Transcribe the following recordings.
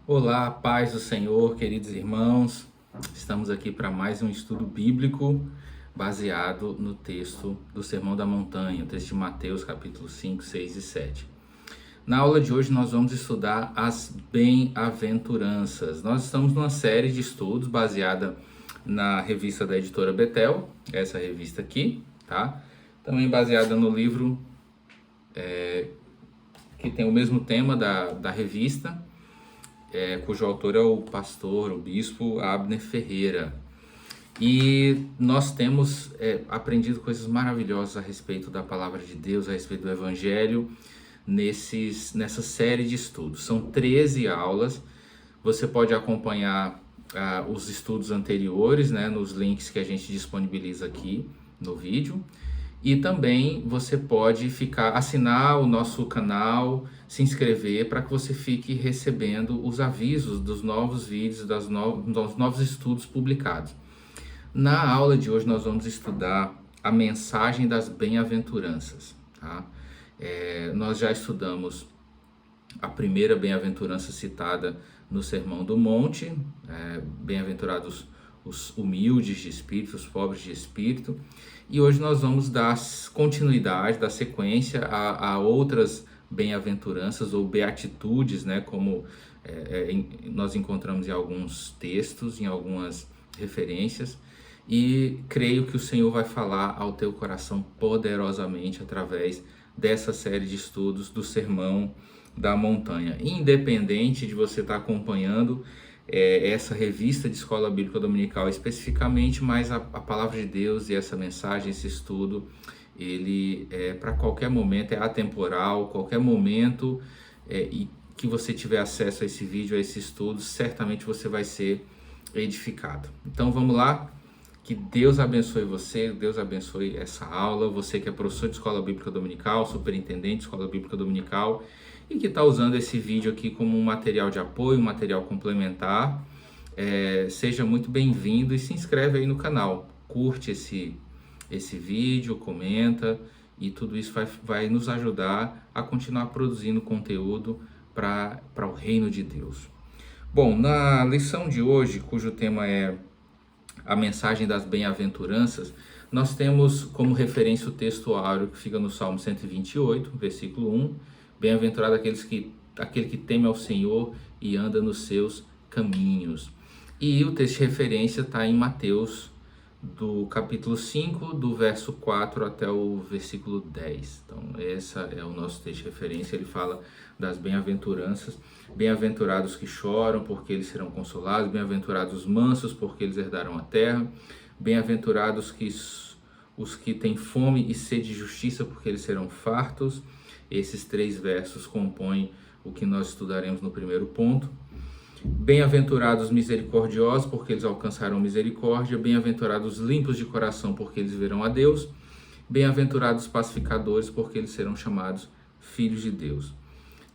Olá, paz do Senhor, queridos irmãos. Estamos aqui para mais um estudo bíblico baseado no texto do Sermão da Montanha, o texto de Mateus, capítulo 5, 6 e 7. Na aula de hoje nós vamos estudar as bem-aventuranças. Nós estamos numa série de estudos baseada na revista da editora Betel, essa revista aqui, tá? Também baseada no livro que tem o mesmo tema da revista, cujo autor é o pastor, o bispo Abner Ferreira. E nós temos aprendido coisas maravilhosas a respeito da palavra de Deus, a respeito do Evangelho, nessa série de estudos. São 13 aulas, você pode acompanhar os estudos anteriores, né, nos links que a gente disponibiliza aqui no vídeo. E também você pode assinar o nosso canal, se inscrever para que você fique recebendo os avisos dos novos vídeos, dos novos estudos publicados. Na aula de hoje nós vamos estudar a mensagem das bem-aventuranças. Tá? Nós já estudamos a primeira bem-aventurança citada no Sermão do Monte, bem-aventurados os humildes de espírito, os pobres de espírito. E hoje nós vamos dar continuidade, dar sequência a outras bem-aventuranças ou beatitudes, né, como nós encontramos em alguns textos, em algumas referências. E creio que o Senhor vai falar ao teu coração poderosamente através dessa série de estudos do Sermão da Montanha. Independente de você estar acompanhando essa revista de Escola Bíblica Dominical especificamente, mas a palavra de Deus e essa mensagem, esse estudo, ele é para qualquer momento, é atemporal, qualquer momento e que você tiver acesso a esse vídeo, a esse estudo, certamente você vai ser edificado. Então vamos lá, que Deus abençoe você, Deus abençoe essa aula, você que é professor de Escola Bíblica Dominical, superintendente de Escola Bíblica Dominical, e que está usando esse vídeo aqui como um material de apoio, um material complementar. Seja muito bem-vindo e se inscreve aí no canal, curte esse vídeo, comenta, e tudo isso vai nos ajudar a continuar produzindo conteúdo para o reino de Deus. Bom, na lição de hoje, cujo tema é a mensagem das bem-aventuranças, nós temos como referência o texto áureo que fica no Salmo 128, versículo 1, bem-aventurado aquele que teme ao Senhor e anda nos seus caminhos. E o texto de referência está em Mateus, do capítulo 5, do verso 4 até o versículo 10. Então, esse é o nosso texto de referência. Ele fala das bem-aventuranças. Bem-aventurados que choram, porque eles serão consolados. Bem-aventurados os mansos, porque eles herdarão a terra. Bem-aventurados os que têm fome e sede de justiça, porque eles serão fartos. Esses 3 versos compõem o que nós estudaremos no primeiro ponto. Bem-aventurados misericordiosos, porque eles alcançarão misericórdia. Bem-aventurados limpos de coração, porque eles verão a Deus. Bem-aventurados pacificadores, porque eles serão chamados filhos de Deus.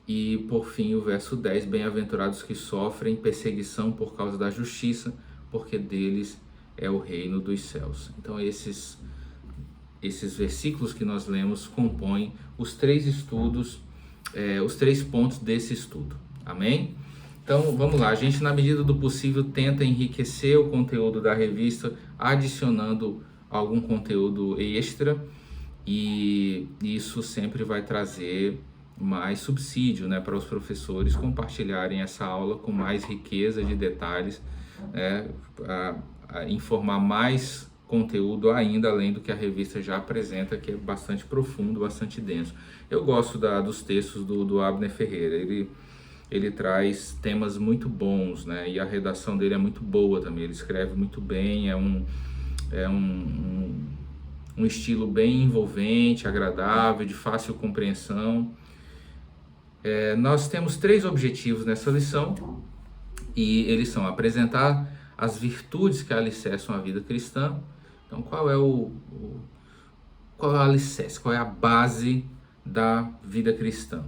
E, por fim, o verso 10, bem-aventurados que sofrem perseguição por causa da justiça, porque deles é o reino dos céus. Então, esses versículos que nós lemos compõem os 3 estudos, os 3 pontos desse estudo. Amém? Então, vamos lá. A gente, na medida do possível, tenta enriquecer o conteúdo da revista, adicionando algum conteúdo extra, e isso sempre vai trazer mais subsídio, né, para os professores compartilharem essa aula com mais riqueza de detalhes, né, a informar mais conteúdo ainda além do que a revista já apresenta, que é bastante profundo, bastante denso. Eu gosto dos textos do Abner Ferreira. Ele traz temas muito bons, né? E a redação dele é muito boa também. Ele escreve muito bem, é um estilo bem envolvente, agradável, de fácil compreensão. Nós temos 3 objetivos nessa lição, e eles são apresentar as virtudes que alicerçam a vida cristã. Então, qual é o alicerce, qual é a base da vida cristã?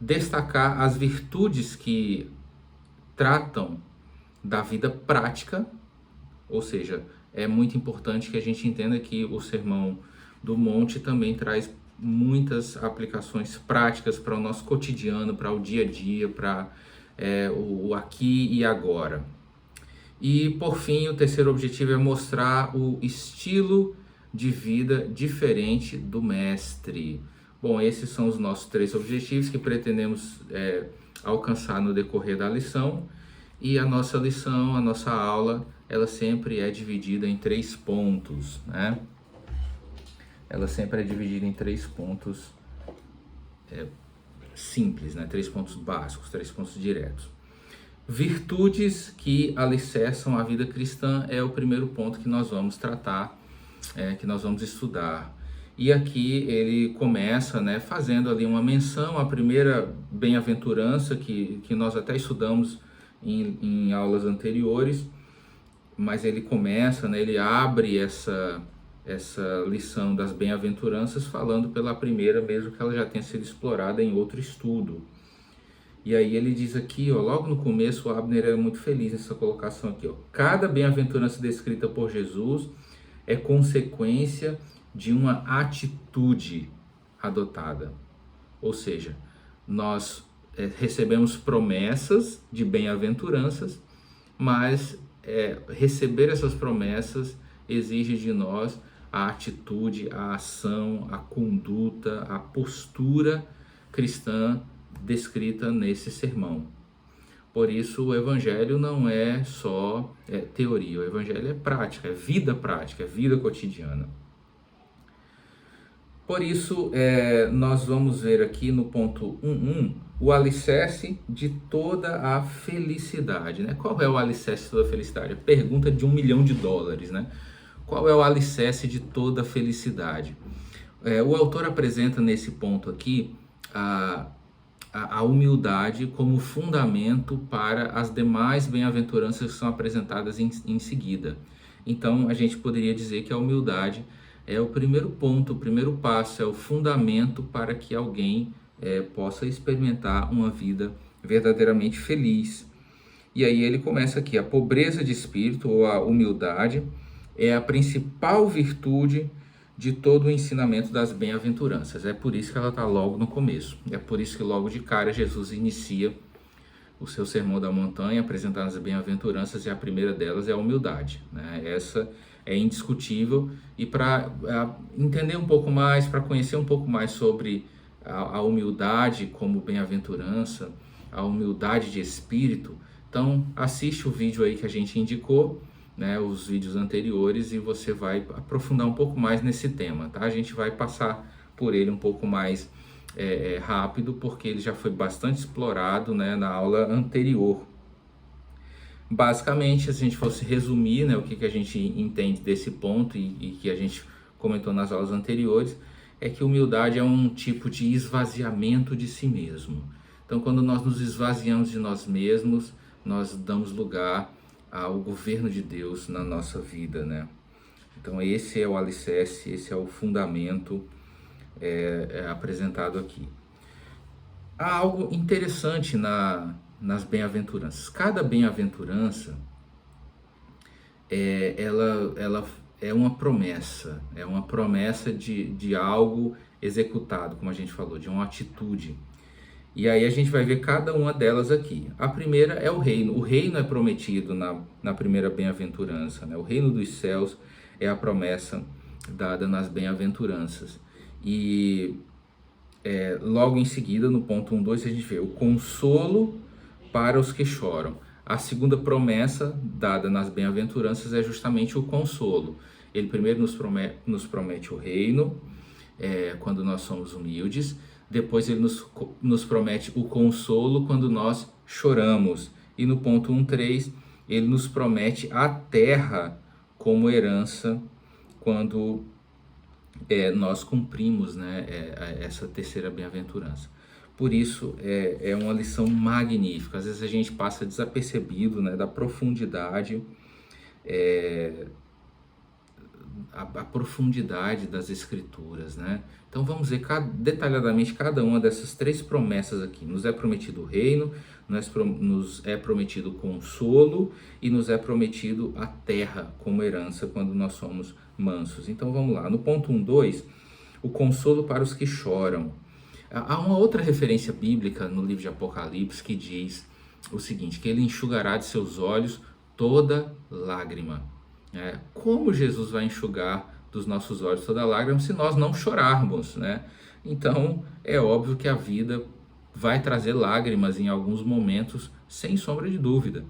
Destacar as virtudes que tratam da vida prática, ou seja, é muito importante que a gente entenda que o Sermão do Monte também traz muitas aplicações práticas para o nosso cotidiano, para o dia a dia, para o aqui e agora. E, por fim, o terceiro objetivo é mostrar o estilo de vida diferente do mestre. Bom, esses são os nossos 3 objetivos que pretendemos alcançar no decorrer da lição. E a nossa lição, a nossa aula, ela sempre é dividida em 3 pontos, né? Ela sempre é dividida em 3 pontos simples, né? 3 pontos básicos, 3 pontos diretos. Virtudes que alicerçam a vida cristã é o primeiro ponto que nós vamos tratar, que nós vamos estudar. E aqui ele começa, né, fazendo ali uma menção à primeira bem-aventurança que nós até estudamos em aulas anteriores, mas ele começa, né, ele abre essa lição das bem-aventuranças falando pela primeira, mesmo que ela já tenha sido explorada em outro estudo. E aí ele diz aqui, ó, logo no começo, o Abner é muito feliz nessa colocação aqui, ó. Cada bem-aventurança descrita por Jesus é consequência de uma atitude adotada. Ou seja, nós recebemos promessas de bem-aventuranças, mas receber essas promessas exige de nós a atitude, a ação, a conduta, a postura cristã descrita nesse sermão. Por isso o evangelho não é só teoria, o evangelho é prática, é vida cotidiana. Por isso nós vamos ver aqui no ponto 1.1 o alicerce de toda a felicidade, né? Qual é o alicerce de toda a felicidade? A pergunta de $1 milhão, né? Qual é o alicerce de toda a felicidade? O autor apresenta nesse ponto aqui a humildade como fundamento para as demais bem-aventuranças que são apresentadas em seguida. Então, a gente poderia dizer que a humildade é o primeiro ponto, o primeiro passo, é o fundamento para que alguém possa experimentar uma vida verdadeiramente feliz. E aí ele começa aqui, a pobreza de espírito ou a humildade é a principal virtude de todo o ensinamento das bem-aventuranças. É por isso que ela está logo no começo. É por isso que logo de cara Jesus inicia o seu sermão da montanha, apresentando as bem-aventuranças, e a primeira delas é a humildade, né? Essa é indiscutível, e para entender um pouco mais, para conhecer um pouco mais sobre a humildade como bem-aventurança, a humildade de espírito, então assiste o vídeo aí que a gente indicou, né, os vídeos anteriores, e você vai aprofundar um pouco mais nesse tema, tá? A gente vai passar por ele um pouco mais rápido, porque ele já foi bastante explorado, né, na aula anterior. Basicamente, se a gente fosse resumir, né, o que a gente entende desse ponto e que a gente comentou nas aulas anteriores, é que humildade é um tipo de esvaziamento de si mesmo. Então, quando nós nos esvaziamos de nós mesmos, nós damos lugar ao governo de Deus na nossa vida, né? Então esse é o alicerce, esse é o fundamento apresentado aqui. Há algo interessante nas bem-aventuranças. Cada bem-aventurança ela é uma promessa de algo executado, como a gente falou, de uma atitude. E aí a gente vai ver cada uma delas aqui. A primeira é o reino. O reino é prometido na primeira bem-aventurança, né? O reino dos céus é a promessa dada nas bem-aventuranças. E logo em seguida, no ponto 1.2, a gente vê o consolo para os que choram. A segunda promessa dada nas bem-aventuranças é justamente o consolo. Ele primeiro nos promete o reino, quando nós somos humildes. Depois ele nos promete o consolo quando nós choramos. E no ponto 1.3, ele nos promete a terra como herança quando nós cumprimos, né, essa terceira bem-aventurança. Por isso, é uma lição magnífica. Às vezes a gente passa desapercebido, né, da profundidade, a profundidade das escrituras, né? Então vamos ver detalhadamente cada uma dessas 3 promessas aqui. Nos é prometido o reino, nos é prometido o consolo e nos é prometido a terra como herança quando nós somos mansos. Então vamos lá, no ponto 1.2, o consolo para os que choram. Há uma outra referência bíblica no livro de Apocalipse que diz o seguinte, que ele enxugará de seus olhos toda lágrima. Como Jesus vai enxugar dos nossos olhos toda lágrima se nós não chorarmos, né? Então, é óbvio que a vida vai trazer lágrimas em alguns momentos, sem sombra de dúvida.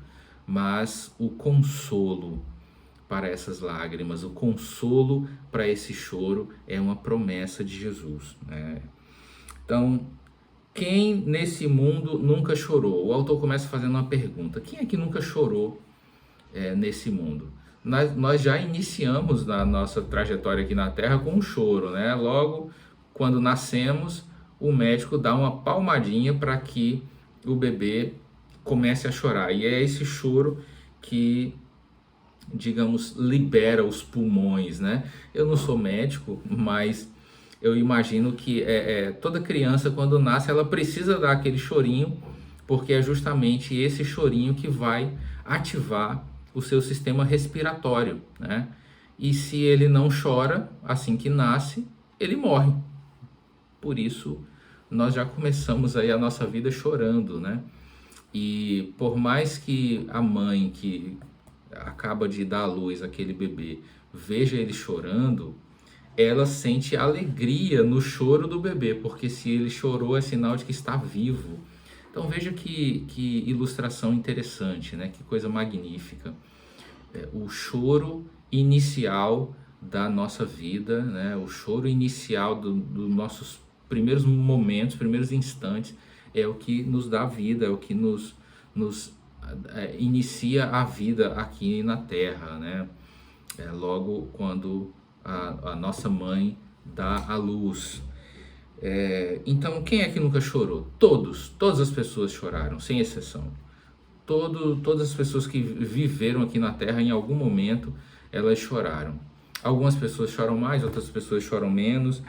Mas o consolo para essas lágrimas, o consolo para esse choro é uma promessa de Jesus, né? Então, quem nesse mundo nunca chorou? O autor começa fazendo uma pergunta: quem é que nunca chorou nesse mundo? Nós já iniciamos na nossa trajetória aqui na Terra com um choro, né? Logo, quando nascemos, o médico dá uma palmadinha para que o bebê comece a chorar. E é esse choro que, digamos, libera os pulmões, né? Eu não sou médico, mas eu imagino que toda criança, quando nasce, ela precisa dar aquele chorinho, porque é justamente esse chorinho que vai ativar o seu sistema respiratório, né? E se ele não chora assim que nasce, ele morre. Por isso, nós já começamos aí a nossa vida chorando, né? E por mais que a mãe que acaba de dar à luz aquele bebê veja ele chorando, ela sente alegria no choro do bebê, porque se ele chorou é sinal de que está vivo. Então veja que ilustração interessante, né? Que coisa magnífica. O choro inicial da nossa vida, né? O choro inicial dos nossos primeiros momentos, primeiros instantes, é o que nos dá vida, é o que nos inicia a vida aqui na Terra, né? Logo quando a nossa mãe dá à luz. Então, quem é que nunca chorou? Todas as pessoas choraram, sem exceção. Todas as pessoas que viveram aqui na Terra, em algum momento, elas choraram. Algumas pessoas choram mais, outras pessoas choram menos.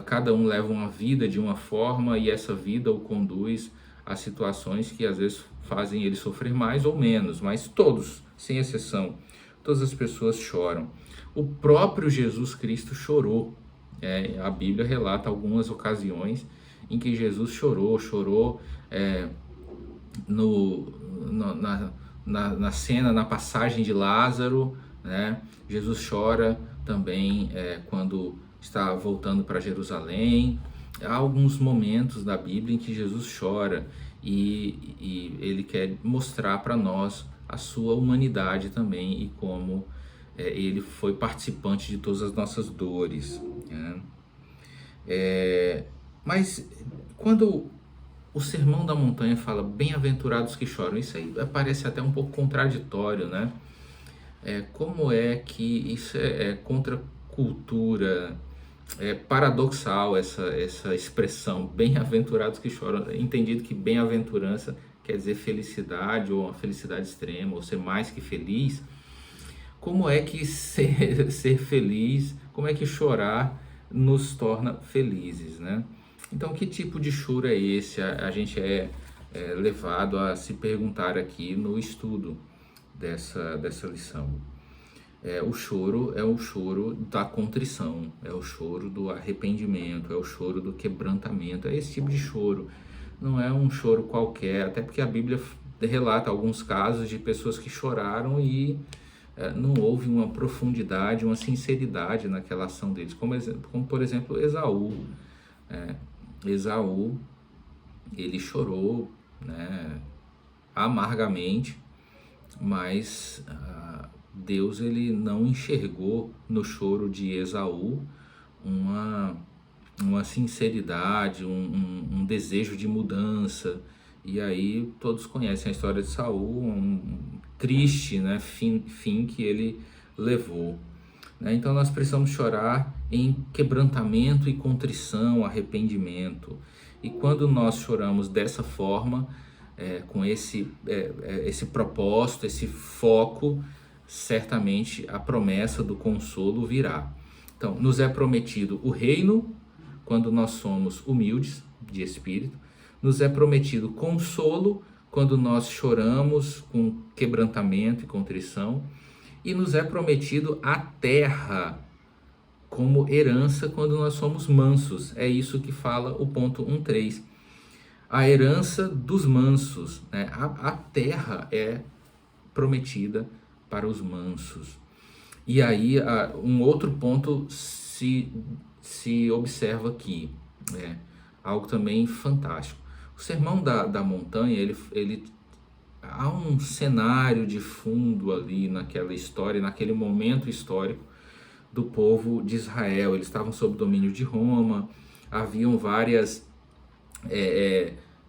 Cada um leva uma vida de uma forma e essa vida o conduz a situações que às vezes fazem ele sofrer mais ou menos, mas todos, sem exceção, todas as pessoas choram. O próprio Jesus Cristo chorou. A Bíblia relata algumas ocasiões em que Jesus chorou na cena, na passagem de Lázaro, né? Jesus chora também quando está voltando para Jerusalém. Há alguns momentos da Bíblia em que Jesus chora e ele quer mostrar para nós a sua humanidade também e como ele foi participante de todas as nossas dores, né? Mas quando o Sermão da Montanha fala bem-aventurados que choram, isso aí parece até um pouco contraditório, né? Como é que isso é contra a cultura? É paradoxal essa expressão, bem-aventurados que choram, entendido que bem-aventurança quer dizer felicidade ou uma felicidade extrema, ou ser mais que feliz. Como é que ser feliz, como é que chorar nos torna felizes, né? Então, que tipo de choro é esse? A gente é levado a se perguntar aqui no estudo dessa lição. O choro é o choro da contrição, é o choro do arrependimento, é o choro do quebrantamento, é esse tipo de choro. Não é um choro qualquer, até porque a Bíblia relata alguns casos de pessoas que choraram e não houve uma profundidade, uma sinceridade naquela ação deles, como por exemplo Esaú. Esaú, ele chorou, né, amargamente, mas Deus ele não enxergou no choro de Esaú uma sinceridade, um desejo de mudança. E aí todos conhecem a história de Saul, um triste, né, fim que ele levou. Então nós precisamos chorar em quebrantamento e contrição, arrependimento. E quando nós choramos dessa forma, com esse propósito, esse foco, certamente a promessa do consolo virá. Então, nos é prometido o reino quando nós somos humildes de espírito, nos é prometido consolo quando nós choramos com quebrantamento e contrição, e nos é prometido a terra como herança quando nós somos mansos. É isso que fala o ponto 1.3. a herança dos mansos, né? A terra é prometida para os mansos. E aí um outro ponto se observa aqui, né? Algo também fantástico. O Sermão da Montanha, ele há um cenário de fundo ali naquela história, naquele momento histórico do povo de Israel. Eles estavam sob domínio de Roma, haviam várias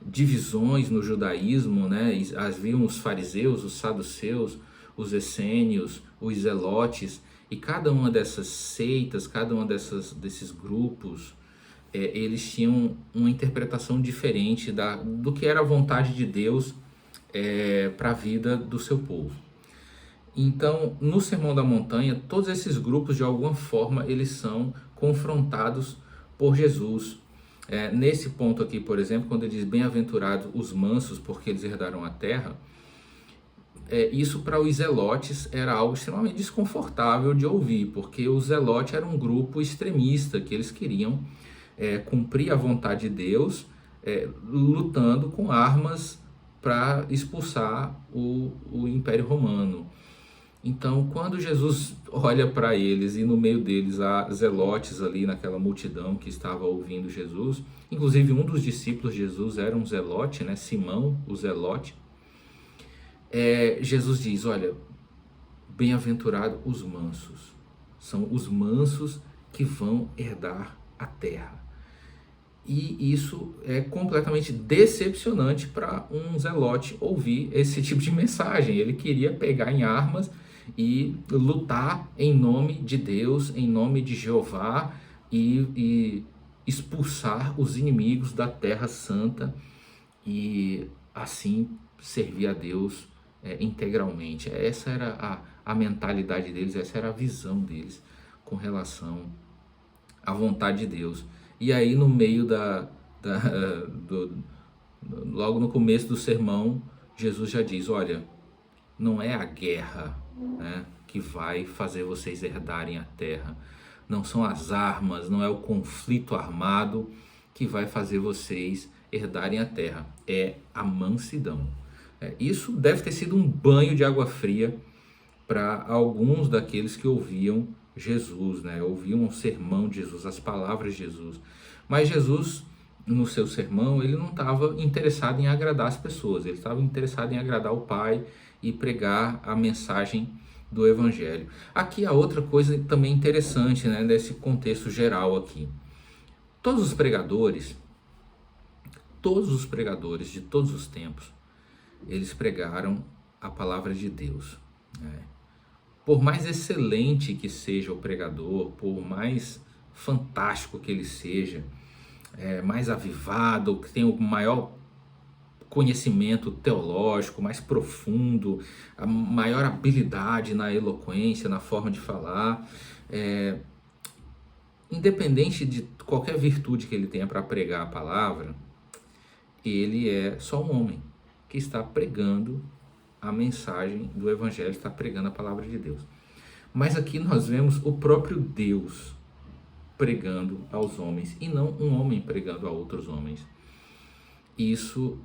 divisões no judaísmo, né? Haviam os fariseus, os saduceus, os essênios, os zelotes, e cada uma dessas seitas, cada uma desses grupos, eles tinham uma interpretação diferente do que era a vontade de Deus para a vida do seu povo. Então, no Sermão da Montanha, todos esses grupos, de alguma forma, eles são confrontados por Jesus. Nesse ponto aqui, por exemplo, quando ele diz bem-aventurados os mansos, porque eles herdaram a terra, isso para os zelotes era algo extremamente desconfortável de ouvir, porque o zelote era um grupo extremista, que eles queriam cumprir a vontade de Deus, lutando com armas para expulsar o Império Romano. Então, quando Jesus olha para eles e no meio deles há zelotes ali naquela multidão que estava ouvindo Jesus, inclusive um dos discípulos de Jesus era um zelote, né? Simão, o zelote. Jesus diz, olha, bem-aventurados os mansos, são os mansos que vão herdar a terra. E isso é completamente decepcionante para um zelote ouvir esse tipo de mensagem. Ele queria pegar em armas e lutar em nome de Deus, em nome de Jeová, e expulsar os inimigos da Terra Santa e assim servir a Deus integralmente. Essa era a mentalidade deles, essa era a visão deles com relação à vontade de Deus. E aí no meio logo no começo do sermão, Jesus já diz, olha, não é a guerra, né, que vai fazer vocês herdarem a terra. Não são as armas, não é o conflito armado que vai fazer vocês herdarem a terra. É a mansidão. Isso deve ter sido um banho de água fria para alguns daqueles que ouviam Jesus, né? Ouviam o sermão de Jesus, as palavras de Jesus. Mas Jesus, no seu sermão, ele não estava interessado em agradar as pessoas, ele estava interessado em agradar o Pai e pregar a mensagem do Evangelho. Aqui há outra coisa também interessante, né, nesse contexto geral aqui. Todos os pregadores de todos os tempos, eles pregaram a palavra de Deus, né? Por mais excelente que seja o pregador, por mais fantástico que ele seja, mais avivado, que tenha o maior conhecimento teológico, mais profundo, a maior habilidade na eloquência, na forma de falar, independente de qualquer virtude que ele tenha para pregar a palavra, ele é só um homem que está pregando a mensagem do Evangelho, está pregando a palavra de Deus. Mas aqui nós vemos o próprio Deus pregando aos homens e não um homem pregando a outros homens. Isso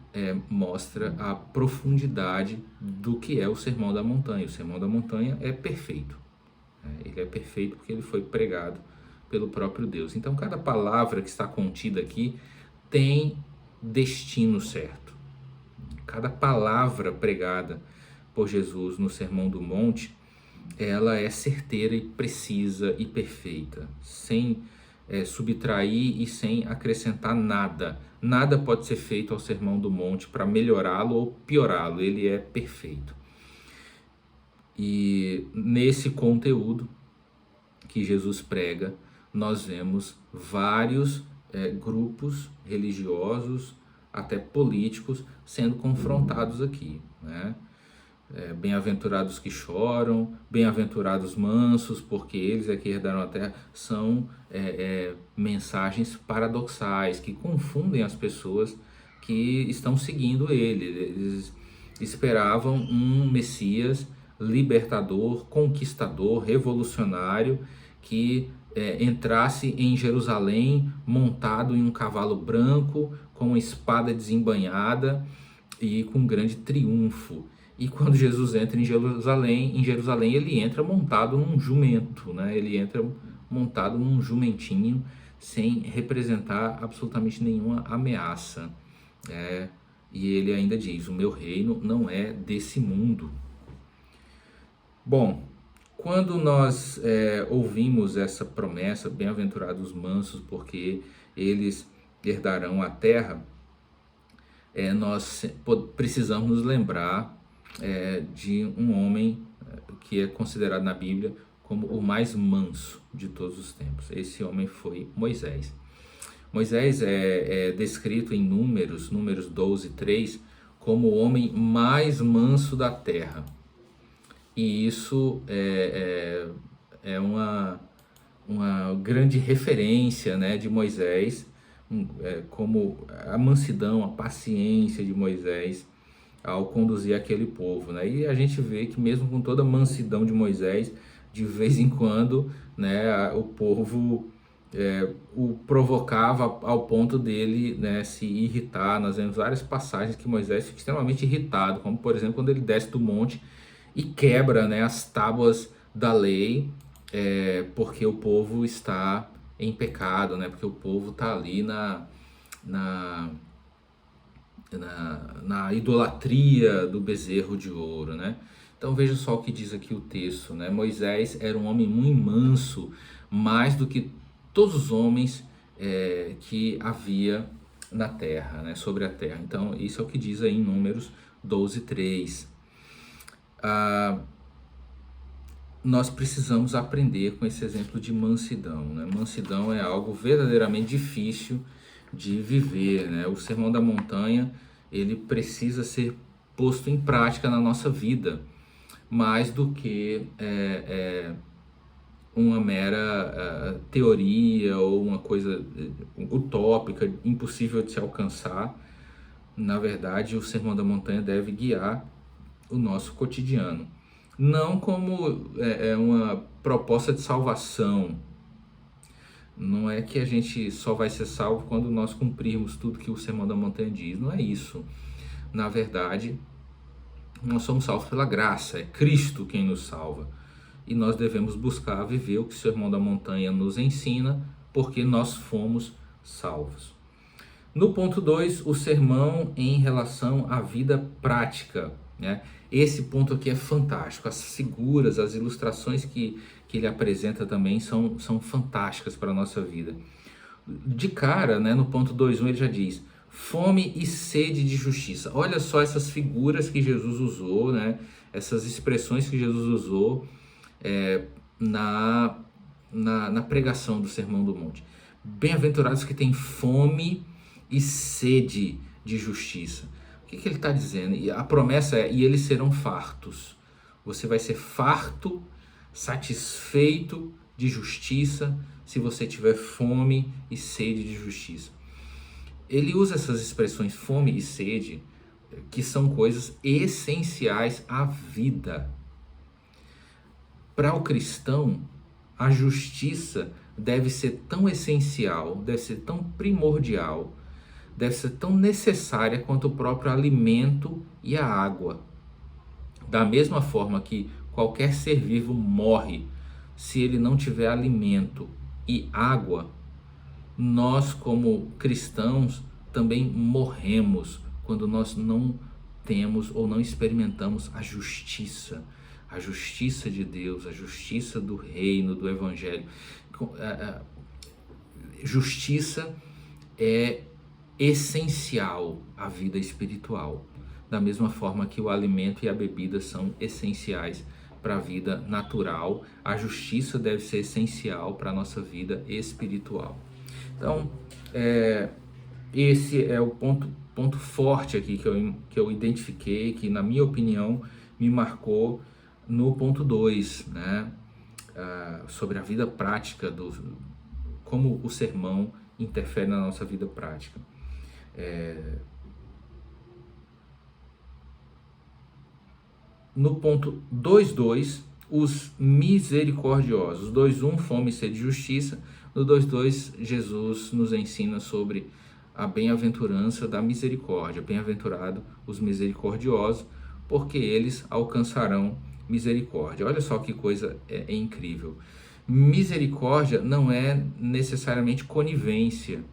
mostra a profundidade do que é o Sermão da Montanha. O Sermão da Montanha é perfeito. Ele é perfeito porque ele foi pregado pelo próprio Deus. Então cada palavra que está contida aqui tem destino certo. Cada palavra pregada por Jesus no Sermão do Monte, ela é certeira e precisa e perfeita, sem subtrair e sem acrescentar nada. Nada pode ser feito ao Sermão do Monte para melhorá-lo ou piorá-lo, ele é perfeito. E nesse conteúdo que Jesus prega, nós vemos vários grupos religiosos, até políticos, sendo confrontados aqui, né? Bem-aventurados que choram, bem-aventurados mansos, porque eles é que herdaram a terra, são mensagens paradoxais que confundem as pessoas que estão seguindo ele. Eles esperavam um Messias libertador, conquistador, revolucionário, que entrasse em Jerusalém montado em um cavalo branco, com uma espada desembainhada e com grande triunfo. E quando Jesus entra em Jerusalém ele entra montado num jumento, né? Ele entra montado num jumentinho, sem representar absolutamente nenhuma ameaça. E ele ainda diz: o meu reino não é desse mundo. Bom, quando nós ouvimos essa promessa, bem-aventurados os mansos, porque eles herdarão a terra, nós precisamos nos lembrar de um homem que é considerado na Bíblia como o mais manso de todos os tempos. Esse homem foi Moisés. Moisés é descrito em Números 12:3, como o homem mais manso da terra. E isso é uma grande referência, né, de Moisés, como a mansidão, a paciência de Moisés ao conduzir aquele povo, né? E a gente vê que mesmo com toda a mansidão de Moisés, de vez em quando, né, o povo o provocava ao ponto dele, né, se irritar. Nós vemos várias passagens que Moisés fica extremamente irritado, como por exemplo quando ele desce do monte e quebra, né, as tábuas da lei, porque o povo está em pecado, né, porque o povo está ali na idolatria do bezerro de ouro, né? Então veja só o que diz aqui o texto, né? Moisés era um homem muito manso, mais do que todos os homens que havia na terra, né? Sobre a terra. Então isso é o que diz aí em Números 12:3. Nós precisamos aprender com esse exemplo de mansidão, né? Mansidão é algo verdadeiramente difícil de viver, né? O Sermão da Montanha, ele precisa ser posto em prática na nossa vida, mais do que uma mera teoria ou uma coisa utópica, impossível de se alcançar. Na verdade, o Sermão da Montanha deve guiar o nosso cotidiano. Não como uma proposta de salvação. Não é que a gente só vai ser salvo quando nós cumprirmos tudo que o Sermão da Montanha diz. Não é isso. Na verdade, nós somos salvos pela graça. É Cristo quem nos salva. E nós devemos buscar viver o que o Sermão da Montanha nos ensina, porque nós fomos salvos. No ponto 2, o sermão em relação à vida prática, né? Esse ponto aqui é fantástico. As figuras, as ilustrações que ele apresenta também são fantásticas para a nossa vida. De cara, né, no ponto 2:1 ele já diz: fome e sede de justiça. Olha só essas figuras que Jesus usou, né? Essas expressões que Jesus usou na pregação do Sermão do Monte. Bem-aventurados que têm fome e sede de justiça. O que ele está dizendo? E a promessa é: e eles serão fartos. Você vai ser farto, satisfeito de justiça, se você tiver fome e sede de justiça. Ele usa essas expressões fome e sede, que são coisas essenciais à vida. Para o cristão, a justiça deve ser tão essencial, deve ser tão primordial, deve ser tão necessária quanto o próprio alimento e a água. Da mesma forma que qualquer ser vivo morre se ele não tiver alimento e água, nós como cristãos também morremos quando nós não temos ou não experimentamos a justiça de Deus, a justiça do reino, do evangelho. Justiça é essencial à vida espiritual, da mesma forma que o alimento e a bebida são essenciais para a vida natural. A justiça deve ser essencial para a nossa vida espiritual. Então, esse é o ponto forte aqui que eu identifiquei, que na minha opinião me marcou no ponto 2, né? Sobre a vida prática, como o sermão interfere na nossa vida prática. No ponto 2.2, os misericordiosos. 2:1, fome e sede de justiça. No 2:2, Jesus nos ensina sobre a bem-aventurança da misericórdia. Bem-aventurado os misericordiosos, porque eles alcançarão misericórdia. Olha só que coisa é incrível. Misericórdia não é necessariamente conivência.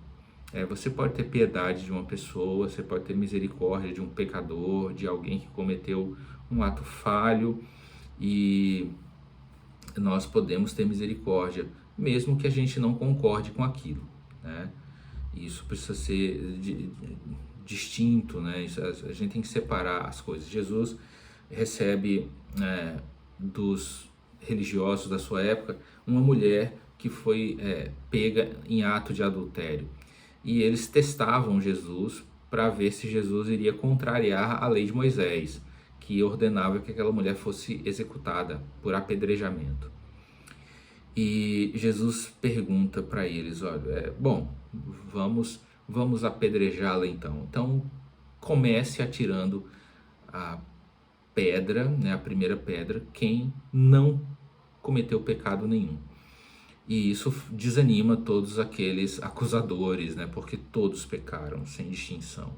Você pode ter piedade de uma pessoa, você pode ter misericórdia de um pecador, de alguém que cometeu um ato falho, e nós podemos ter misericórdia, mesmo que a gente não concorde com aquilo, né? Isso precisa ser distinto, né? A gente tem que separar as coisas. Jesus recebe dos religiosos da sua época uma mulher que foi pega em ato de adultério. E eles testavam Jesus para ver se Jesus iria contrariar a lei de Moisés, que ordenava que aquela mulher fosse executada por apedrejamento. E Jesus pergunta para eles, olha, bom, vamos apedrejá-la então. Então comece atirando a pedra, né, a primeira pedra, quem não cometeu pecado nenhum. E isso desanima todos aqueles acusadores, né, porque todos pecaram, sem distinção.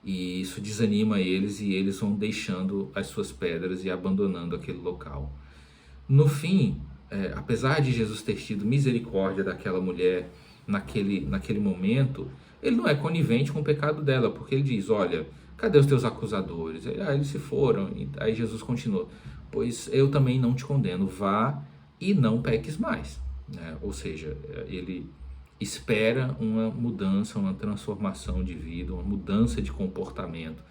E isso desanima eles, e eles vão deixando as suas pedras e abandonando aquele local. No fim, apesar de Jesus ter tido misericórdia daquela mulher naquele momento, ele não é conivente com o pecado dela, porque ele diz, olha, cadê os teus acusadores? Eles se foram. E aí Jesus continua, pois eu também não te condeno, vá e não peques mais. Ou seja, ele espera uma mudança, uma transformação de vida, uma mudança de comportamento.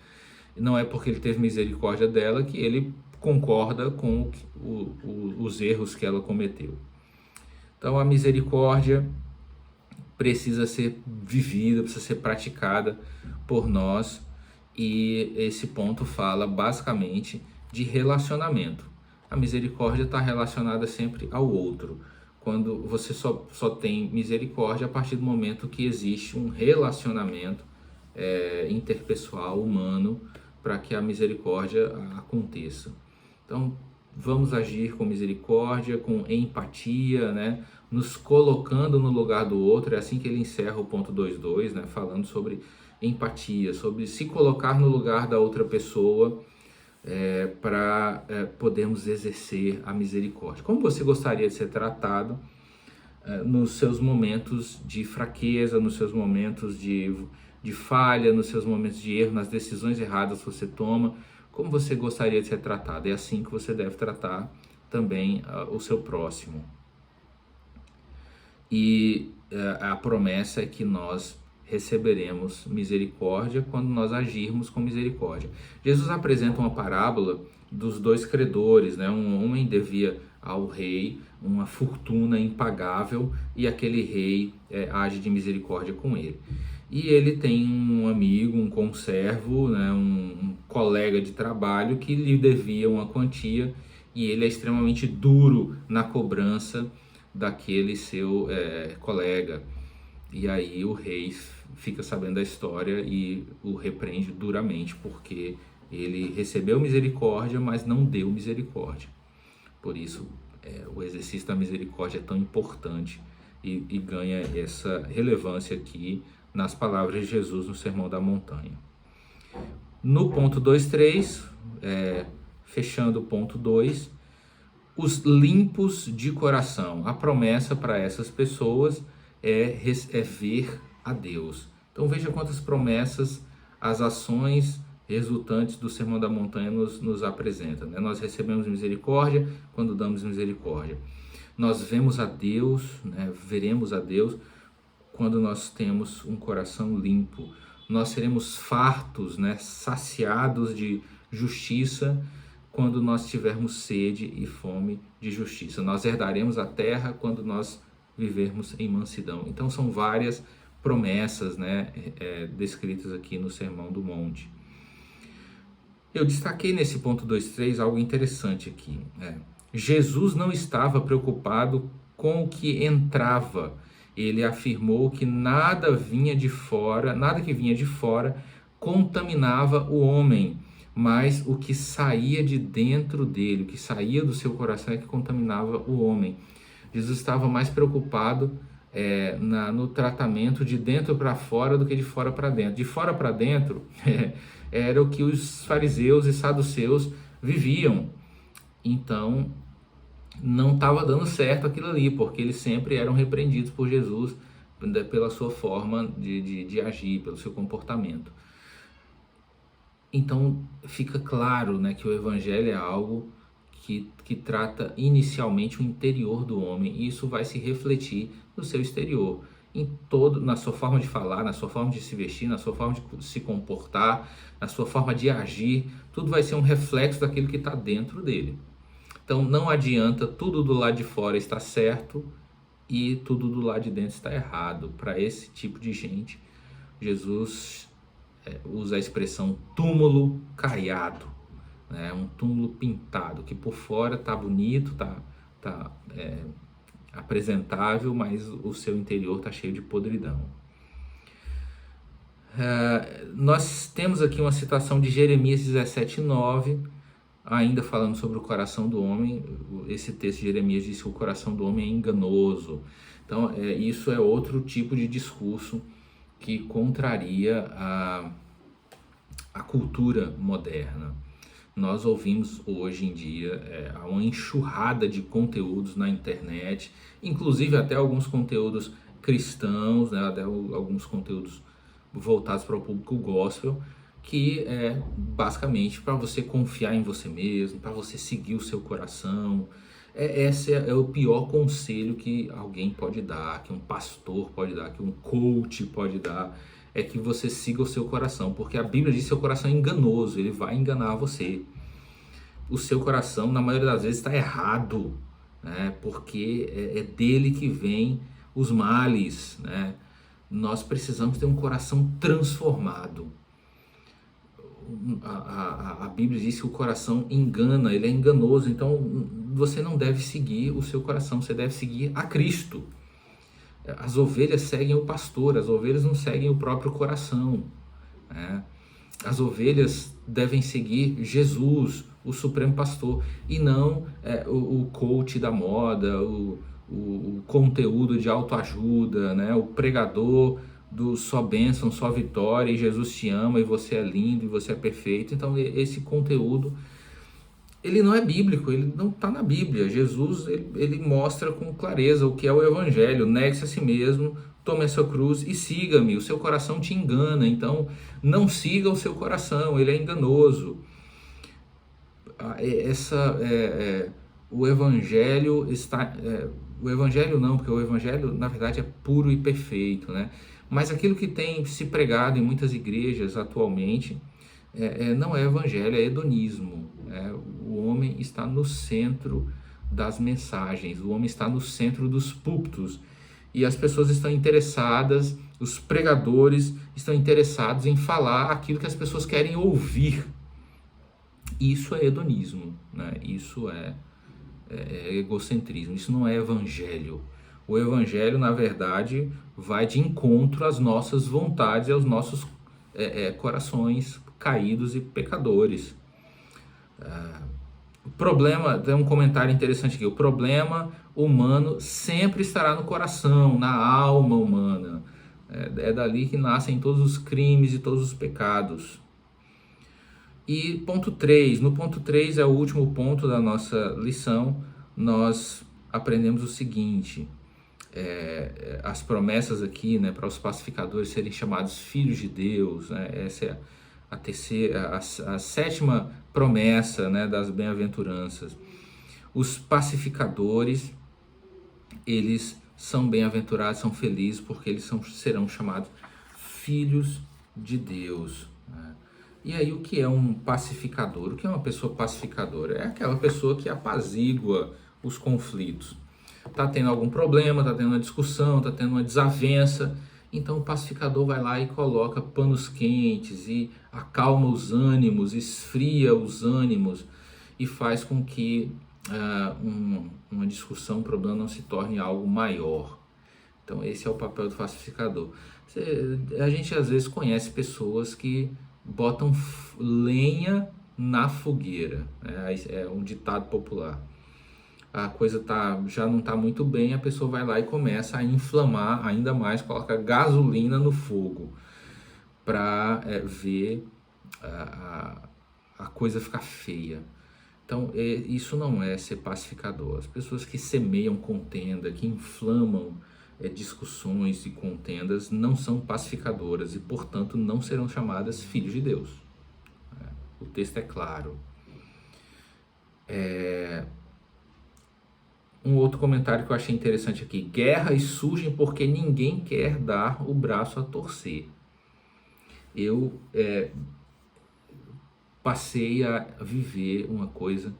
Não é porque ele teve misericórdia dela que ele concorda com os erros que ela cometeu. Então a misericórdia precisa ser vivida, precisa ser praticada por nós, e esse ponto fala basicamente de relacionamento. A misericórdia está relacionada sempre ao outro. Quando você só tem misericórdia a partir do momento que existe um relacionamento interpessoal, humano, para que a misericórdia aconteça. Então, vamos agir com misericórdia, com empatia, né? Nos colocando no lugar do outro. É assim que ele encerra o ponto 2.2, né? Falando sobre empatia, sobre se colocar no lugar da outra pessoa, para podermos exercer a misericórdia. Como você gostaria de ser tratado nos seus momentos de fraqueza, nos seus momentos de falha, nos seus momentos de erro, nas decisões erradas que você toma? Como você gostaria de ser tratado? É assim que você deve tratar também o seu próximo. E a promessa é que nós receberemos misericórdia quando nós agirmos com misericórdia. Jesus apresenta uma parábola dos dois credores, né? Um homem devia ao rei uma fortuna impagável, e aquele rei age de misericórdia com ele. E ele tem um amigo, um conservo, né? Um colega de trabalho que lhe devia uma quantia, e ele é extremamente duro na cobrança daquele seu colega. E aí o rei fica sabendo da história e o repreende duramente, porque ele recebeu misericórdia, mas não deu misericórdia. Por isso, o exercício da misericórdia é tão importante e ganha essa relevância aqui nas palavras de Jesus no Sermão da Montanha. No ponto 2.3, fechando o ponto 2, os limpos de coração. A promessa para essas pessoas é ver a Deus. Então veja quantas promessas as ações resultantes do Sermão da Montanha nos apresentam, né? Nós recebemos misericórdia quando damos misericórdia. Nós vemos a Deus, né? Veremos a Deus quando nós temos um coração limpo. Nós seremos fartos, né? Saciados de justiça quando nós tivermos sede e fome de justiça. Nós herdaremos a terra quando nós vivermos em mansidão. Então são várias promessas, né, descritas aqui no Sermão do Monte. Eu destaquei nesse ponto 2.3 algo interessante aqui. Jesus não estava preocupado com o que entrava. Ele afirmou que nada que vinha de fora contaminava o homem, mas o que saía de dentro dele, o que saía do seu coração é que contaminava o homem. Jesus estava mais preocupado no tratamento de dentro para fora do que de fora para dentro. De fora para dentro era o que os fariseus e saduceus viviam. Então não estava dando certo aquilo ali, porque eles sempre eram repreendidos por Jesus pela sua forma de agir, pelo seu comportamento. Então fica claro, né, que o evangelho é algo que trata inicialmente o interior do homem, e isso vai se refletir no seu exterior, na sua forma de falar, na sua forma de se vestir, na sua forma de se comportar, na sua forma de agir. Tudo vai ser um reflexo daquilo que está dentro dele. Então não adianta tudo do lado de fora estar certo e tudo do lado de dentro está errado. Para esse tipo de gente, Jesus usa a expressão túmulo caiado, né? Um túmulo pintado, que por fora está bonito, tá apresentável, mas o seu interior está cheio de podridão. Nós temos aqui uma citação de Jeremias 17:9, ainda falando sobre o coração do homem. Esse texto de Jeremias diz que o coração do homem é enganoso. Então isso é outro tipo de discurso que contraria a cultura moderna. Nós ouvimos hoje em dia uma enxurrada de conteúdos na internet, inclusive até alguns conteúdos cristãos, né, até alguns conteúdos voltados para o público gospel, que é basicamente para você confiar em você mesmo, para você seguir o seu coração. Esse é o pior conselho que alguém pode dar, que um pastor pode dar, que um coach pode dar, é que você siga o seu coração, porque a Bíblia diz que seu coração é enganoso, ele vai enganar você. O seu coração, na maioria das vezes, está errado, né? Porque é dele que vem os males, né? Nós precisamos ter um coração transformado. A Bíblia diz que o coração engana, ele é enganoso, então você não deve seguir o seu coração, você deve seguir a Cristo. As ovelhas seguem o pastor, as ovelhas não seguem o próprio coração, né? As ovelhas devem seguir Jesus, o Supremo Pastor, e não o coach da moda, o conteúdo de autoajuda, né? O pregador do só bênção, só vitória, e Jesus te ama, e você é lindo, e você é perfeito. Então esse conteúdo, ele não é bíblico, ele não está na Bíblia. Jesus ele mostra com clareza o que é o Evangelho: negue-se a si mesmo, tome a sua cruz e siga-me. O seu coração te engana, então não siga o seu coração, ele é enganoso. O Evangelho está... o Evangelho não, porque o Evangelho na verdade é puro e perfeito, né? Mas aquilo que tem se pregado em muitas igrejas atualmente não é Evangelho, é hedonismo. O homem está no centro das mensagens, o homem está no centro dos púlpitos, e as pessoas estão interessadas, os pregadores estão interessados em falar aquilo que as pessoas querem ouvir. Isso é hedonismo, né? Isso é egocentrismo, isso não é evangelho. O evangelho, na verdade, vai de encontro às nossas vontades e aos nossos corações caídos e pecadores. O problema, tem um comentário interessante aqui: o problema humano sempre estará no coração, na alma humana. É dali que nascem todos os crimes e todos os pecados. E ponto 3, no ponto 3 é o último ponto da nossa lição, nós aprendemos o seguinte: as promessas aqui, né, para os pacificadores serem chamados filhos de Deus, né, essa é a terceira, a sétima promessa, né, das bem-aventuranças. Os pacificadores, eles são bem-aventurados, são felizes, porque eles serão chamados filhos de Deus, né? E aí, o que é um pacificador? O que é uma pessoa pacificadora? É aquela pessoa que apazigua os conflitos. Está tendo algum problema, está tendo uma discussão, está tendo uma desavença. Então o pacificador vai lá e coloca panos quentes e acalma os ânimos, esfria os ânimos e faz com que uma discussão, um problema não se torne algo maior. Então esse é o papel do pacificador. A gente às vezes conhece pessoas que botam lenha na fogueira. É um ditado popular. A coisa já não está muito bem, a pessoa vai lá e começa a inflamar ainda mais, coloca gasolina no fogo para ver a coisa ficar feia. Então, isso não é ser pacificador. As pessoas que semeiam contenda, que inflamam discussões e contendas, não são pacificadoras e, portanto, não serão chamadas filhos de Deus. O texto é claro. Um outro comentário que eu achei interessante aqui: guerras surgem porque ninguém quer dar o braço a torcer. Eu passei a viver uma coisa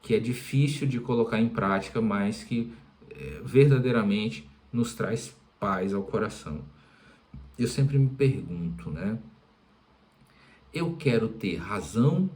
que é difícil de colocar em prática, mas que verdadeiramente nos traz paz ao coração. Eu sempre me pergunto, né? Eu quero ter razão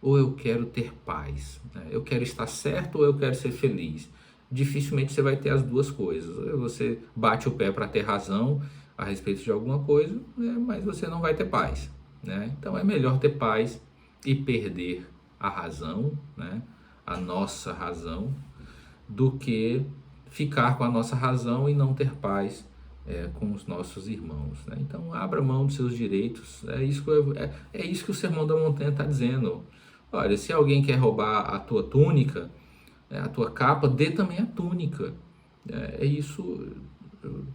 ou eu quero ter paz? Eu quero estar certo ou eu quero ser feliz? Dificilmente você vai ter as duas coisas. Você bate o pé para ter razão a respeito de alguma coisa, mas você não vai ter paz, né? Então é melhor ter paz e perder a razão, né? A nossa razão, do que ficar com a nossa razão e não ter paz com os nossos irmãos, né? Então abra mão dos seus direitos. É isso que o Sermão da Montanha está dizendo. Olha, se alguém quer roubar a tua túnica, a tua capa, dê também a túnica. Isso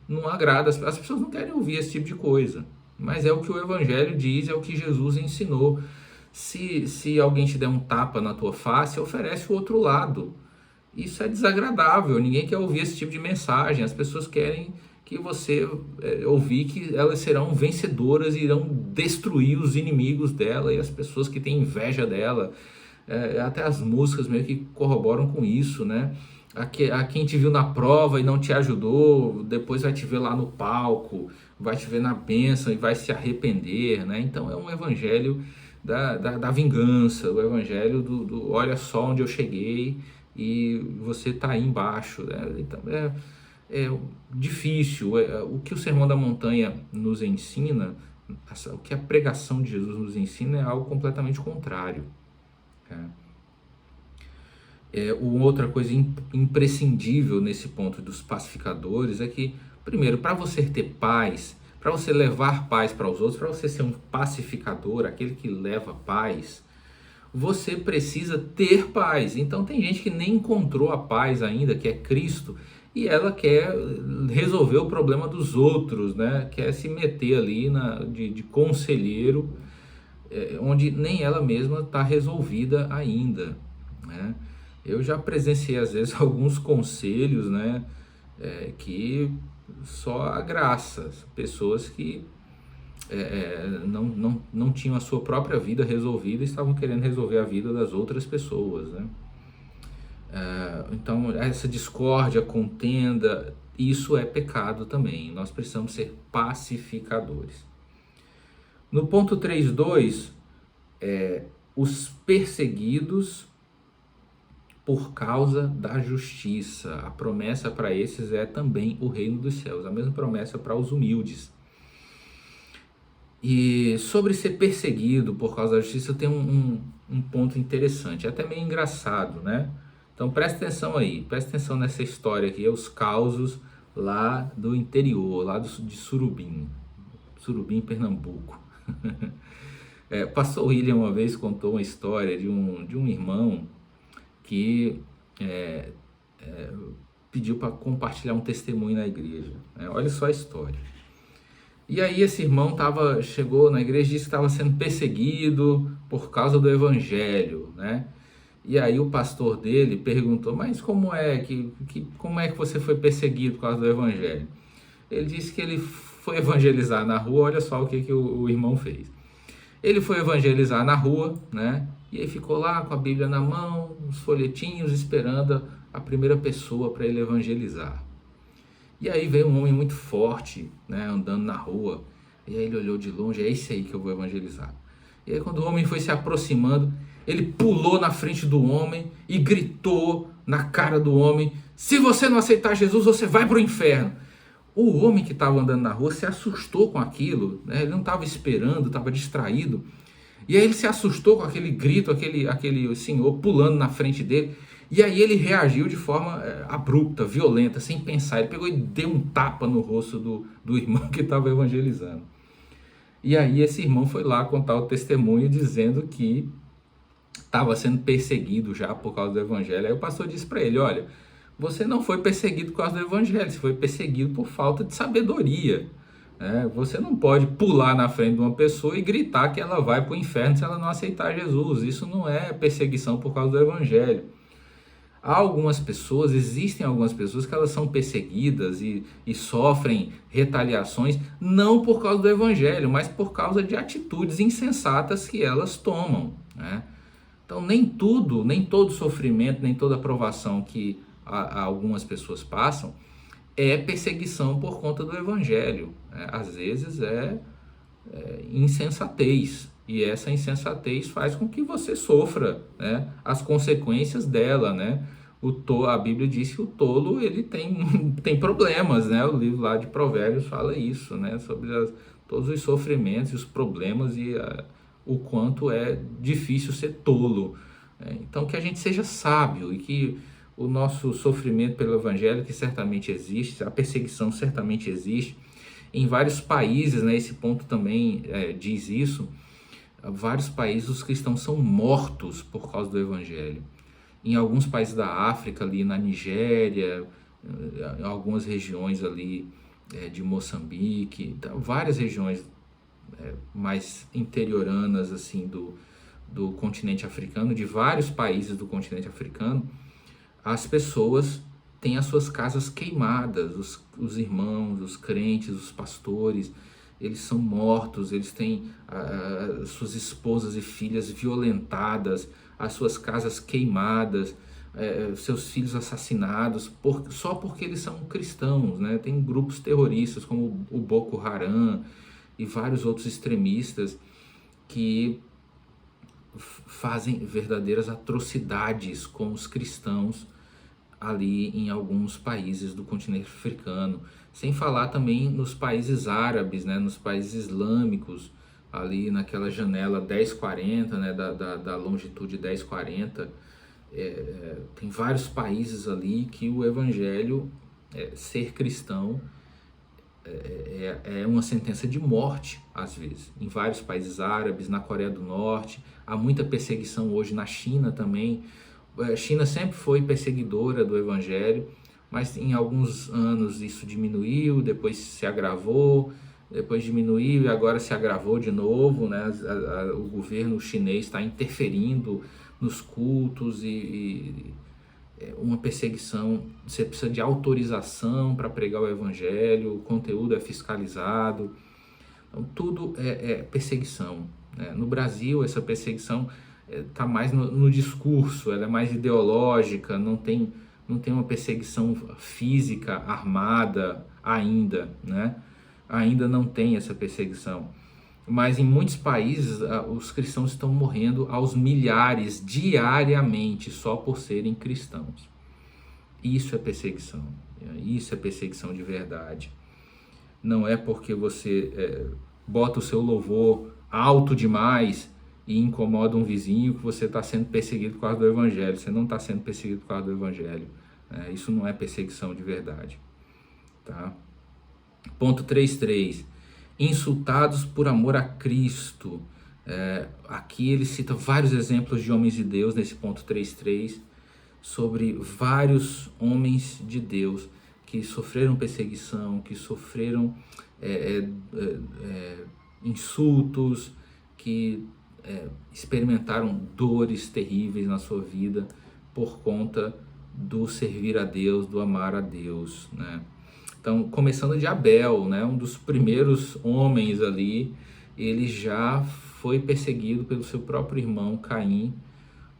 não agrada. As pessoas não querem ouvir esse tipo de coisa, mas é o que o Evangelho diz, é o que Jesus ensinou. Se alguém te der um tapa na tua face, oferece o outro lado. Isso é desagradável, ninguém quer ouvir esse tipo de mensagem. As pessoas querem que você ouvir que elas serão vencedoras e irão destruir os inimigos dela e as pessoas que têm inveja dela. Até as músicas meio que corroboram com isso, né? A quem te viu na prova e não te ajudou, depois vai te ver lá no palco, vai te ver na bênção e vai se arrepender, né? Então é um evangelho da vingança, o evangelho do olha só onde eu cheguei e você está aí embaixo, né? Então é difícil. O que o Sermão da Montanha nos ensina, o que a pregação de Jesus nos ensina, é algo completamente contrário. Outra coisa imprescindível nesse ponto dos pacificadores é que, primeiro, para você ter paz, para você levar paz para os outros, para você ser um pacificador, aquele que leva paz, você precisa ter paz. Então tem gente que nem encontrou a paz ainda, que é Cristo, e ela quer resolver o problema dos outros, né? Quer se meter ali de conselheiro, onde nem ela mesma está resolvida ainda, né? Eu já presenciei às vezes alguns conselhos, né, que só a graça, pessoas que não tinham a sua própria vida resolvida e estavam querendo resolver a vida das outras pessoas, né? Então essa discórdia, contenda, isso é pecado também. Nós precisamos ser pacificadores. No ponto 3.2, os perseguidos por causa da justiça. A promessa para esses é também o reino dos céus, a mesma promessa para os humildes. E sobre ser perseguido por causa da justiça tem um ponto interessante, até meio engraçado, né? Então presta atenção aí, presta atenção nessa história aqui, os causos lá do interior, lá de Surubim, Pernambuco. Pastor William uma vez contou uma história de um irmão que pediu para compartilhar um testemunho na igreja. Olha só a história. E aí esse irmão chegou na igreja e disse que estava sendo perseguido por causa do evangelho, né? E aí o pastor dele perguntou, mas como é que você foi perseguido por causa do evangelho? Ele disse que ele foi evangelizar na rua. Olha só o que o irmão fez. Ele foi evangelizar na rua, né? E aí ficou lá com a Bíblia na mão, os folhetinhos, esperando a primeira pessoa para ele evangelizar. E aí veio um homem muito forte, né, andando na rua. E aí ele olhou de longe, é esse aí que eu vou evangelizar. E aí quando o homem foi se aproximando, ele pulou na frente do homem e gritou na cara do homem, se você não aceitar Jesus, você vai para o inferno. O homem que estava andando na rua se assustou com aquilo, né? Ele não estava esperando, estava distraído. E aí ele se assustou com aquele grito, aquele senhor pulando na frente dele. E aí ele reagiu de forma abrupta, violenta, sem pensar. Ele pegou e deu um tapa no rosto do irmão que estava evangelizando. E aí esse irmão foi lá contar o testemunho dizendo que estava sendo perseguido já por causa do evangelho. Aí o pastor disse para ele: olha, você não foi perseguido por causa do evangelho, você foi perseguido por falta de sabedoria. Você não pode pular na frente de uma pessoa e gritar que ela vai para o inferno se ela não aceitar Jesus. Isso não é perseguição por causa do evangelho. Existem algumas pessoas que elas são perseguidas e sofrem retaliações não por causa do evangelho, mas por causa de atitudes insensatas que elas tomam, né? Então nem todo sofrimento, nem toda provação que algumas pessoas passam é perseguição por conta do evangelho, né? Às vezes é insensatez, e essa insensatez faz com que você sofra, né, as consequências dela, né? A Bíblia diz que o tolo ele tem problemas, né? O livro lá de Provérbios fala isso, né? Sobre todos os sofrimentos, os problemas e o quanto é difícil ser tolo. Então que a gente seja sábio e que o nosso sofrimento pelo evangelho, que certamente existe, a perseguição certamente existe, em vários países, né, esse ponto também diz isso, vários países os cristãos são mortos por causa do evangelho. Em alguns países da África, ali na Nigéria, em algumas regiões ali de Moçambique, então, várias regiões mais interioranas assim do continente africano, de vários países do continente africano, as pessoas têm as suas casas queimadas, os irmãos, os crentes, os pastores, eles são mortos, eles têm suas esposas e filhas violentadas, as suas casas queimadas, seus filhos assassinados, só porque eles são cristãos, né? Tem grupos terroristas como o Boko Haram e vários outros extremistas que fazem verdadeiras atrocidades com os cristãos ali em alguns países do continente africano, sem falar também nos países árabes, né, nos países islâmicos, ali naquela janela 1040, né, da longitude 1040, tem vários países ali que o evangelho, ser cristão, é uma sentença de morte, às vezes, em vários países árabes, na Coreia do Norte, há muita perseguição hoje na China também. A China sempre foi perseguidora do evangelho, mas em alguns anos isso diminuiu, depois se agravou, depois diminuiu e agora se agravou de novo, né? O governo chinês está interferindo nos cultos e uma perseguição, você precisa de autorização para pregar o evangelho, o conteúdo é fiscalizado, então tudo é perseguição, né? No Brasil essa perseguição está mais no discurso, ela é mais ideológica, não tem uma perseguição física armada ainda, né? Ainda não tem essa perseguição. Mas em muitos países os cristãos estão morrendo aos milhares diariamente só por serem cristãos. Isso é perseguição. Isso é perseguição de verdade. Não é porque você bota o seu louvor alto demais e incomoda um vizinho que você está sendo perseguido por causa do evangelho. Você não está sendo perseguido por causa do evangelho. Isso não é perseguição de verdade. Tá? Ponto 3.3. Insultados por amor a Cristo. Aqui ele cita vários exemplos de homens de Deus nesse ponto 3.3, sobre vários homens de Deus que sofreram perseguição, que sofreram insultos, que experimentaram dores terríveis na sua vida por conta do servir a Deus, do amar a Deus, né? Então, começando de Abel, né, um dos primeiros homens ali, ele já foi perseguido pelo seu próprio irmão Caim,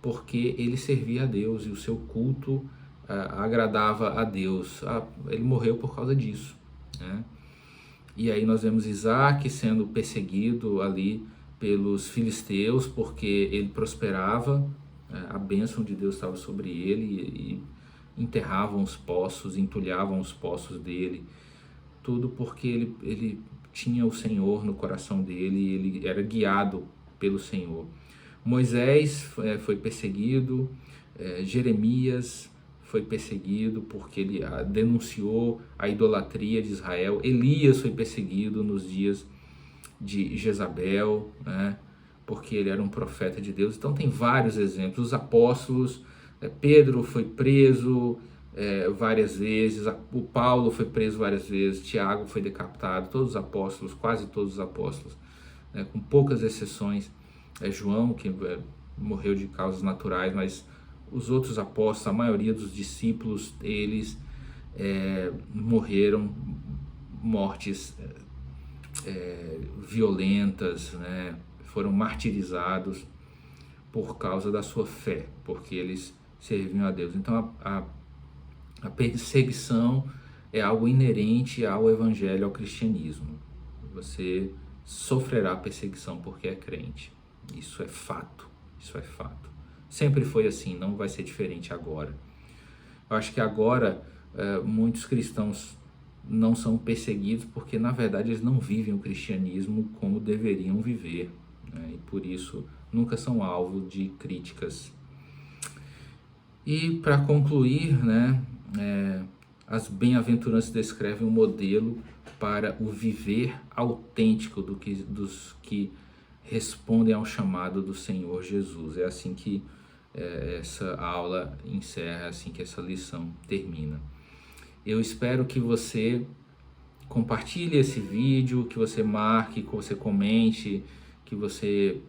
porque ele servia a Deus e o seu culto agradava a Deus. Ele morreu por causa disso, né? E aí nós vemos Isaac sendo perseguido ali pelos filisteus, porque ele prosperava, a bênção de Deus estava sobre ele e enterravam os poços, entulhavam os poços dele, tudo porque ele tinha o Senhor no coração dele e ele era guiado pelo Senhor. Moisés foi perseguido, Jeremias foi perseguido porque ele denunciou a idolatria de Israel. Elias foi perseguido nos dias de Jezabel, né, porque ele era um profeta de Deus. Então tem vários exemplos. Os apóstolos, Pedro foi preso várias vezes, o Paulo foi preso várias vezes, Tiago foi decapitado, todos os apóstolos, quase todos os apóstolos, com poucas exceções, João, que morreu de causas naturais, mas os outros apóstolos, a maioria dos discípulos, eles morreram mortes violentas, né? Foram martirizados por causa da sua fé, porque eles serviam a Deus. Então a perseguição é algo inerente ao evangelho, ao cristianismo. Você sofrerá perseguição porque é crente. Isso é fato, isso é fato. Sempre foi assim, não vai ser diferente agora. Eu acho que agora muitos cristãos não são perseguidos porque, na verdade, eles não vivem o cristianismo como deveriam viver, né? E por isso nunca são alvo de críticas. E para concluir, né, as bem-aventuranças descrevem um modelo para o viver autêntico dos que respondem ao chamado do Senhor Jesus. É assim que essa aula encerra, é assim que essa lição termina. Eu espero que você compartilhe esse vídeo, que você marque, que você comente, que você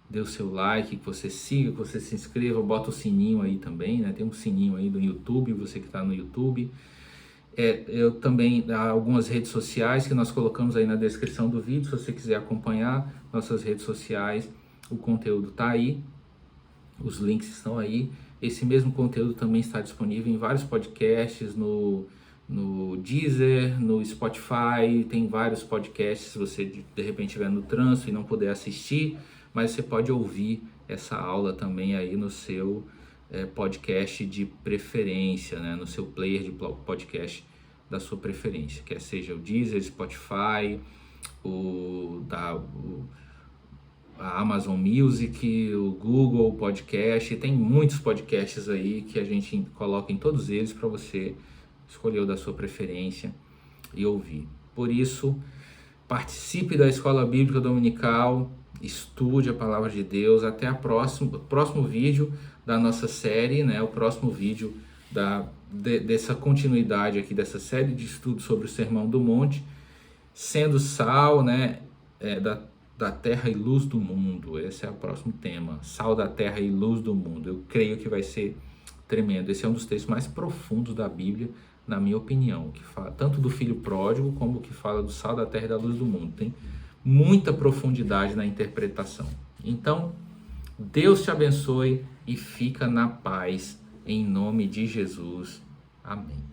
dê o seu like, que você siga, que você se inscreva, bota o sininho aí também, né? Tem um sininho aí do YouTube, você que está no YouTube. Eu também, há algumas redes sociais que nós colocamos aí na descrição do vídeo, se você quiser acompanhar nossas redes sociais, o conteúdo está aí, os links estão aí. Esse mesmo conteúdo também está disponível em vários podcasts, no Deezer, no Spotify, tem vários podcasts, se você de repente estiver no trânsito e não puder assistir, mas você pode ouvir essa aula também aí no seu podcast de preferência, né? No seu player de podcast da sua preferência, quer seja o Deezer, Spotify, a Amazon Music, o Google Podcast. Tem muitos podcasts aí que a gente coloca em todos eles para você escolher o da sua preferência e ouvir. Por isso, participe da Escola Bíblica Dominical, estude a Palavra de Deus. Até o próximo vídeo da nossa série, né? O próximo vídeo dessa continuidade aqui, dessa série de estudos sobre o Sermão do Monte, sendo sal, né? Da terra e luz do mundo. Esse é o próximo tema, sal da terra e luz do mundo. Eu creio que vai ser tremendo. Esse é um dos textos mais profundos da Bíblia, na minha opinião, que fala tanto do filho pródigo como que fala do sal da terra e da luz do mundo. Tem muita profundidade na interpretação. Então, Deus te abençoe e fica na paz, em nome de Jesus. Amém.